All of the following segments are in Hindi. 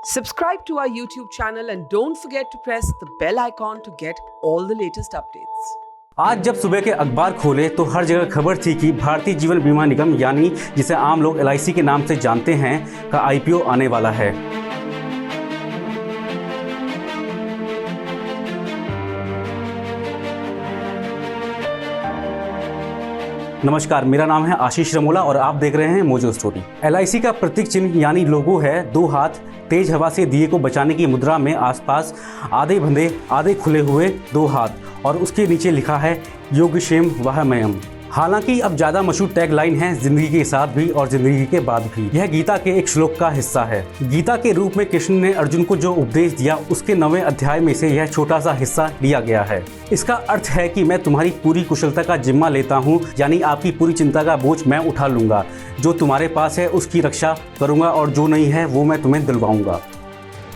Subscribe to our YouTube channel and don't forget to press the bell icon to get all the latest updates. आज जब सुबह के अखबार खोले तो हर जगह खबर थी कि भारतीय जीवन बीमा निगम यानी जिसे आम लोग LIC के नाम से जानते हैं का IPO आने वाला है। नमस्कार, मेरा नाम है आशीष रमोला और आप देख रहे हैं मोजो स्टोरी। LIC का प्रतीक चिन्ह यानी लोगो है दो हाथ तेज हवा से दिए को बचाने की मुद्रा में आसपास आधे बंधे आधे खुले हुए दो हाथ और उसके नीचे लिखा है योगक्षेम वहमयम। हालांकि अब ज़्यादा मशहूर टैग लाइन है जिंदगी के साथ भी और जिंदगी के बाद भी। यह गीता के एक श्लोक का हिस्सा है। गीता के रूप में कृष्ण ने अर्जुन को जो उपदेश दिया उसके 9वें अध्याय में से यह छोटा सा हिस्सा लिया गया है। इसका अर्थ है कि मैं तुम्हारी पूरी कुशलता का जिम्मा लेता हूँ, यानी आपकी पूरी चिंता का बोझ मैं उठा लूंगा। जो तुम्हारे पास है उसकी रक्षा करूंगा और जो नहीं है वो मैं तुम्हें दिलवाऊंगा।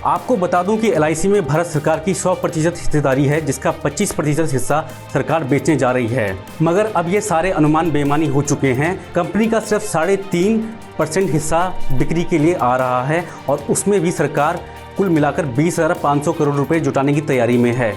आपको बता दूं कि LIC में भारत सरकार की 100% हिस्सेदारी है, जिसका 25% हिस्सा सरकार बेचने जा रही है। मगर अब ये सारे अनुमान बेईमानी हो चुके हैं। कंपनी का सिर्फ 3.5% हिस्सा बिक्री के लिए आ रहा है और उसमें भी सरकार कुल मिलाकर 20,500 करोड़ रुपए जुटाने की तैयारी में है।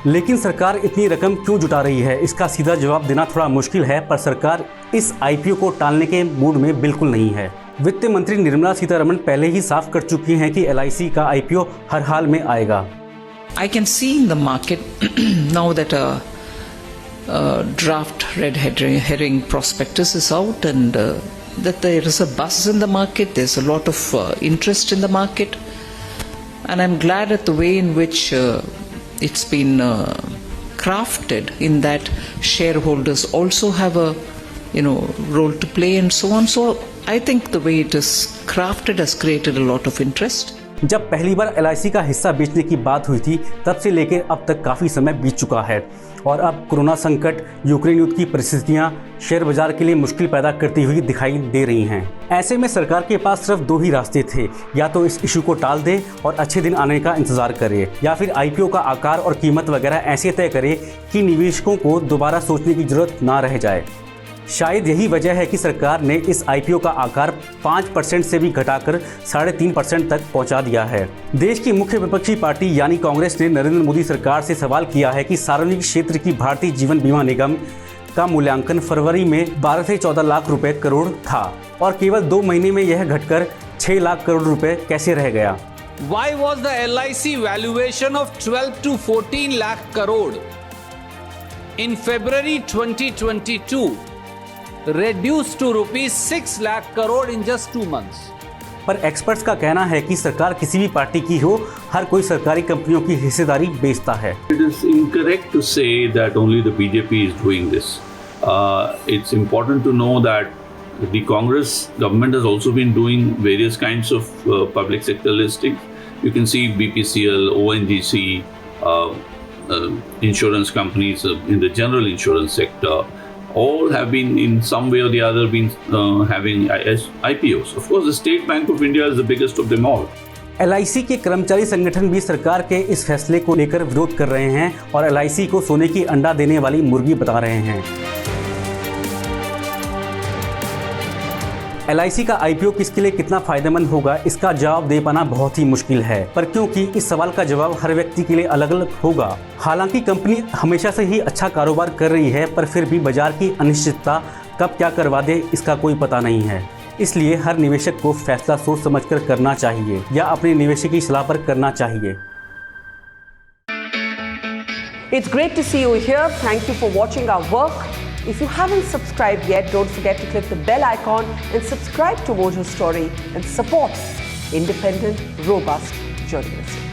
लेकिन सरकार इतनी रकम क्यों जुटा रही है, इसका सीधा जवाब देना थोड़ा मुश्किल है, पर सरकार इस IPO को टालने के मूड में बिल्कुल नहीं है। वित्त मंत्री निर्मला सीतारमण पहले ही साफ कर चुकी हैं कि LIC का IPO हर हाल में आएगा। I can see in the market now that a draft red herring prospectus is out and that there is a buzz in the market. There's a lot of interest in the market, and I'm glad at the way in which it's been crafted, in that shareholders also have a role to play and so on. So I think the way it is crafted has created a lot of interest. जब पहली बार LIC का हिस्सा बेचने की बात हुई थी तब से लेकर अब तक काफ़ी समय बीत चुका है और अब कोरोना संकट, यूक्रेन युद्ध की परिस्थितियां शेयर बाजार के लिए मुश्किल पैदा करती हुई दिखाई दे रही हैं। ऐसे में सरकार के पास सिर्फ दो ही रास्ते थे, या तो इस इशू को टाल दे और अच्छे दिन आने का इंतजार करे, या फिर IPO का आकार और कीमत वगैरह ऐसे तय करे कि निवेशकों को दोबारा सोचने की जरूरत ना रह जाए। शायद यही वजह है कि सरकार ने इस IPO का आकार 5% से भी घटाकर 3.5% तक पहुंचा दिया है। देश की मुख्य विपक्षी पार्टी यानी कांग्रेस ने नरेंद्र मोदी सरकार से सवाल किया है कि सार्वजनिक क्षेत्र की भारतीय जीवन बीमा निगम का मूल्यांकन फरवरी में 12 से 14 लाख रुपए करोड़ था और केवल 2 महीने में यह घटकर 6 लाख करोड़ रुपए कैसे रह गया। Why was the LIC valuation of 12 to 14 lakh crore in February 2022 reduced to rupees 6 lakh crore in just 2 months? पर एक्सपर्ट्स का कहना है कि सरकार किसी भी पार्टी की हो, हर कोई सरकारी कंपनियों की हिस्सेदारी बेचता है। It is incorrect to say that only the BJP is doing this. It's important to know that the Congress government has also been doing various kinds of public sector listings. You can see BPCL, ONGC, insurance companies in the general insurance sector, all have been in some way or the other been having IPOs. Of course, the State Bank of India is the biggest of them all. LIC के कर्मचारी संगठन भी सरकार के इस फैसले को लेकर विरोध कर रहे हैं और LIC को सोने की अंडा देने वाली मुर्गी बता रहे हैं। LIC का IPO किसके लिए कितना फायदेमंद होगा, इसका जवाब दे पाना बहुत ही मुश्किल है, पर क्योंकि इस सवाल का जवाब हर व्यक्ति के लिए अलग अलग होगा। हालांकि कंपनी हमेशा से ही अच्छा कारोबार कर रही है, पर फिर भी बाजार की अनिश्चितता कब क्या करवा दे इसका कोई पता नहीं है। इसलिए हर निवेशक को फैसला सोच समझकर करना चाहिए या अपने निवेश की सलाह पर करना चाहिए। It's great to see you here. Thank you for watching our work. If you haven't subscribed yet, don't forget to click the bell icon and subscribe to Mojo Story and support independent, robust journalism.